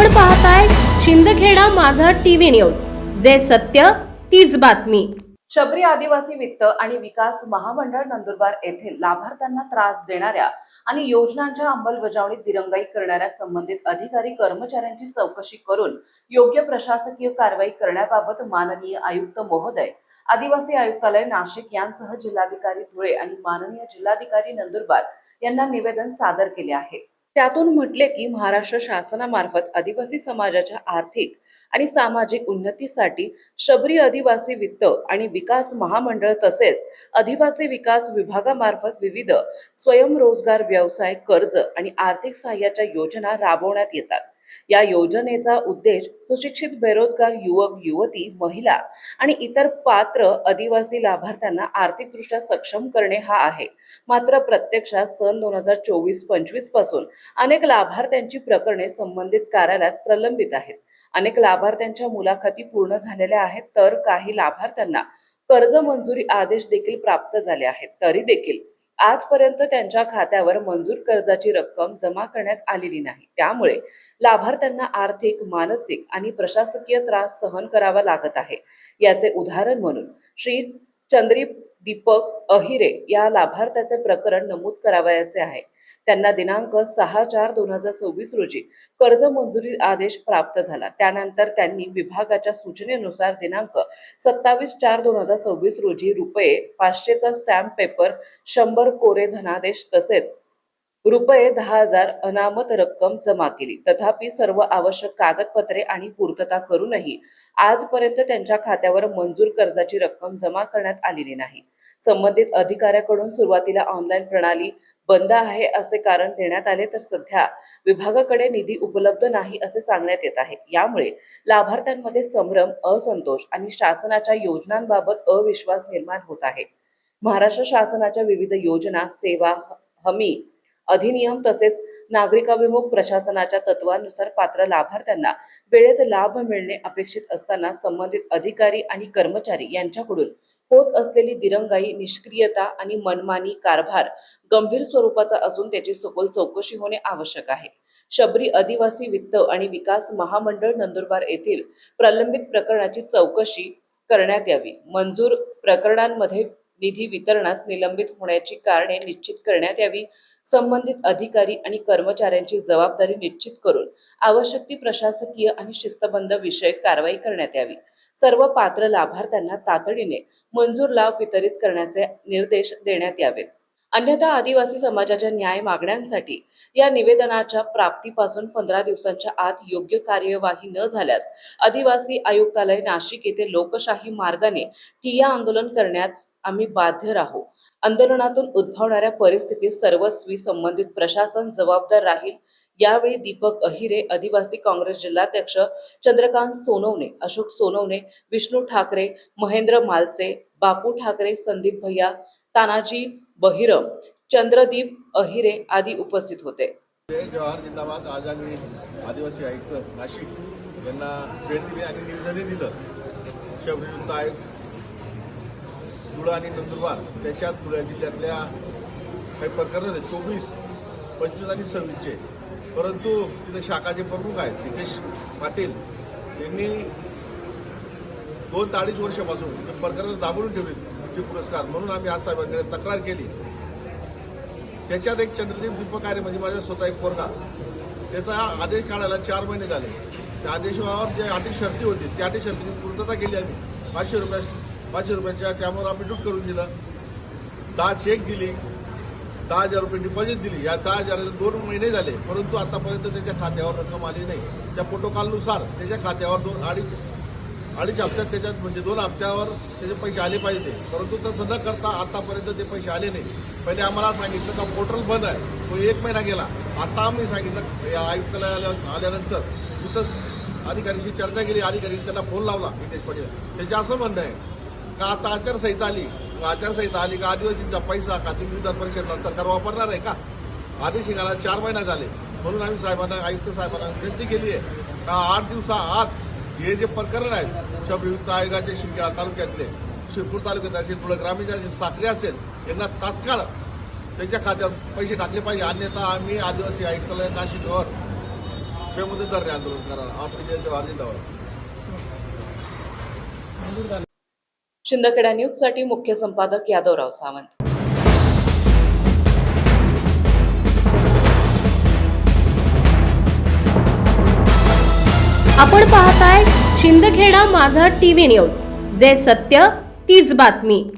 आपण पाहताय शिंदखेडा माझा टीव्ही न्यूज, जे सत्य तीच बातमी। शबरी आदिवासी वित्त आणि विकास महामंडळ नंदुरबार येथील लाभार्थ्यांना त्रास देणाऱ्या आणि योजनांच्या अंमलबजावणीत दिरंगाई करणाऱ्या संबंधित अधिकारी कर्मचाऱ्यांची चौकशी करून योग्य प्रशासकीय कारवाई करण्याबाबत माननीय आयुक्त महोदय, आदिवासी आयुक्तालय नाशिक यांसह जिल्हाधिकारी धुळे आणि माननीय जिल्हाधिकारी नंदुरबार यांना निवेदन सादर केले आहे। त्यातून म्हटले की महाराष्ट्र शासनामार्फत आदिवासी समाजाच्या आर्थिक आणि सामाजिक उन्नतीसाठी शबरी आदिवासी वित्त आणि विकास महामंडळ तसेच आदिवासी विकास विभागामार्फत विविध स्वयंरोजगार व्यवसाय कर्ज आणि आर्थिक सहाय्याच्या योजना राबवण्यात येतात। या योजनेचा उद्देश सुशिक्षित बेरोजगार युवक युवती, महिला आणि इतर पात्र आदिवासी लाभार्थ्यांना आर्थिकदृष्ट्या सक्षम करणे हा आहे। मात्र प्रत्यक्षात सन 2024-25 पासून अनेक लाभार्थ्यांची प्रकरणे संबंधित कार्यालयात प्रलंबित आहेत। अनेक लाभार्थ्यांच्या मुलाखती पूर्ण झालेल्या आहेत, तर काही लाभार्थ्यांना कर्ज मंजुरी आदेश देखील प्राप्त झाले आहेत, तरी देखील आजपर्यंत त्यांच्या खात्यावर मंजूर कर्जाची रक्कम जमा करण्यात आलेली नाही। त्यामुळे लाभार्थ्यांना आर्थिक, मानसिक आणि प्रशासकीय त्रास सहन करावा लागत आहे। याचे उदाहरण म्हणून श्री चंद्री दीपक अहिरे या लाभार्थ्याचे प्रकरण नमूद करावयाचे आहे। त्यांना दिनांक 6/4/2026 रोजी कर्ज मंजुरी आदेश प्राप्त झाला। त्यानंतर त्यांनी विभागाच्या सूचनेनुसार दिनांक 27/4/2026 रोजी रुपये 500चा स्टॅम्प पेपर, 100 कोरे धनादेश तसेच रुपये 10,000 अनामत रक्कम जमा केली। तथापि सर्व आवश्यक कागदपत्रे आणि पूर्तता करूनही आजपर्यंत त्यांच्या खात्यावर मंजूर कर्जाची रक्कम जमा करण्यात आलेली नाही। संबंधित अधिकाऱ्याकडून सुरुवातीला ऑनलाईन प्रणाली बंद आहे असे कारण देण्यात आले, तर सध्या विभागाकडे निधी उपलब्ध नाही असे सांगण्यात येत आहे। यामुळे लाभार्थ्यांमध्ये संभ्रम, असंतोष आणि शासनाच्या योजनांबाबत अविश्वास निर्माण होत आहे। महाराष्ट्र शासनाच्या विविध योजना, सेवा हमी अधिनियम तसेच नागरिकाभिमुख प्रशासनाच्या तत्वानुसार पात्र लाभार्थ्यांना वेळेत लाभ मिळणे अपेक्षित असताना संबंधित अधिकारी आणि कर्मचारी यांच्याकडून होत असलेली दिरंगाई, निष्क्रियता आणि मनमानी कारभार गंभीर स्वरूपाचा असून त्याची सखोल चौकशी होणे आवश्यक आहे। शबरी आदिवासी वित्त आणि विकास महामंडळ नंदुरबार येथील प्रलंबित प्रकरणाची चौकशी करण्यात यावी। मंजूर प्रकरणांमध्ये निधी वितरणास निलंबित होण्याची कारणे निश्चित करण्यात यावी। संबंधित अधिकारी आणि कर्मचाऱ्यांची जबाबदारी निश्चित करून आवश्यक ती प्रशासकीय आणि शिस्तबद्ध विषयक कारवाई करण्यात यावी। सर्व पात्र लाभार्थ्यांना तातडीने मंजूर लाभ वितरित करण्याचे निर्देश देण्यात यावेत। अन्यथा आदिवासी समाजाच्या न्याय मागण्यांसाठी या निवेदनाच्या प्राप्तीपासून 15 दिवसांच्या आत योग्य कार्यवाही न झाल्यास आदिवासी आयुक्तालय नाशिक येथे लोकशाही मार्गाने ठिय्या आंदोलन करण्यास आम्ही बाध्य राहू। आंदोलनातून उद्भवणाऱ्या परिस्थितीत सर्वस्वी संबंधित प्रशासन जबाबदार राहील। यावेळी दीपक अहिरे, आदिवासी काँग्रेस जिल्हाध्यक्ष चंद्रकांत सोनवणे, अशोक सोनवणे, विष्णू ठाकरे, महेंद्र मालचे, बापू ठाकरे, संदीप भैया, तानाजी बहिरम, चंद्रदीप अहिरे आदी उपस्थित होते। जय जवाहर जिंदाबाद। आज आम्ही आदिवासी आयुक्त नाशिक यांना भेट दिली आणि निवेदन दिलं। शबरी वित्त आयुक्त धुळे आणि नंदुरबार त्याच्यात धुळे जिल्ह्यातल्या काही प्रकरण 24, 25 आणि 26चे, परंतु तिथे शाखाचे प्रमुख आहेत नितेश पाटील यांनी 2 ते 2.5 वर्षापासून प्रकरण दाबून ठेवली पुरस्कार म्हणून आम्ही आज साहेबांकडे तक्रार केली। त्याच्यात एक चंद्रदीप दीपक आहे म्हणजे माझा स्वतः एक पोरगा, त्याचा आदेश काढायला 4 महिने झाले। त्या आदेशावर जे अटी शर्ती होती त्या अटी शर्तीची पूर्तता केली आम्ही। 500 रुपयाच्या त्यावर अपिट्यूट करून दिलं, 10 चेक दिली, 10,000 रुपये डिपॉझिट दिली। या 10,000 2 महिने झाले, परंतु आतापर्यंत त्याच्या खात्यावर रक्कम आली नाही। त्या प्रोटोकॉलनुसार त्याच्या खात्यावर अडीच हप्त्यात त्याच्यात म्हणजे 2 हप्त्यावर त्याचे पैसे आले पाहिजे, परंतु तसं न करता आतापर्यंत ते पैसे आले नाही। पहिले आम्हाला सांगितलं का पोर्टल बंद आहे, तो 1 महिना गेला। आता आम्ही सांगितलं या आयुक्तालयाला आल्यानंतर तिथं अधिकाऱ्याशी चर्चा केली, अधिकाऱ्यांनी त्यांना फोन लावला नितेश पाटील। त्याचे असं म्हणणं आहे का आता आचारसंहिता आली का आदिवासींचा पैसा का तुम्ही विधान परिषदला सरकार वापरणार आहे का? आदेश निघाला 4 महिना झाले, म्हणून आम्ही साहेबांना, आयुक्त साहेबांना विनंती केली आहे का 8 दिवसाआत हे जे प्रकरण आहेत शबरी वित्त आयोगाचे शिंदखेडा तालुक्यातले, शिरपूर तालुक्यात असेल, धुळे ग्रामीणच्या जे साखरे असेल यांना तात्काळ त्यांच्या खात्यावर पैसे टाकले पाहिजे, अन्यथा आम्ही आदिवासी आयुक्तालय नाशिकवर बेमुदत धरणे आंदोलन करा ऑफिशियल जवाहर जिंदाबाद. शिंदखेडा न्यूज साठी मुख्य संपादक यादवराव सावंत. आपण पाहताय शिंदखेडा माझा टीव्ही न्यूज, जे सत्य तीच बातमी.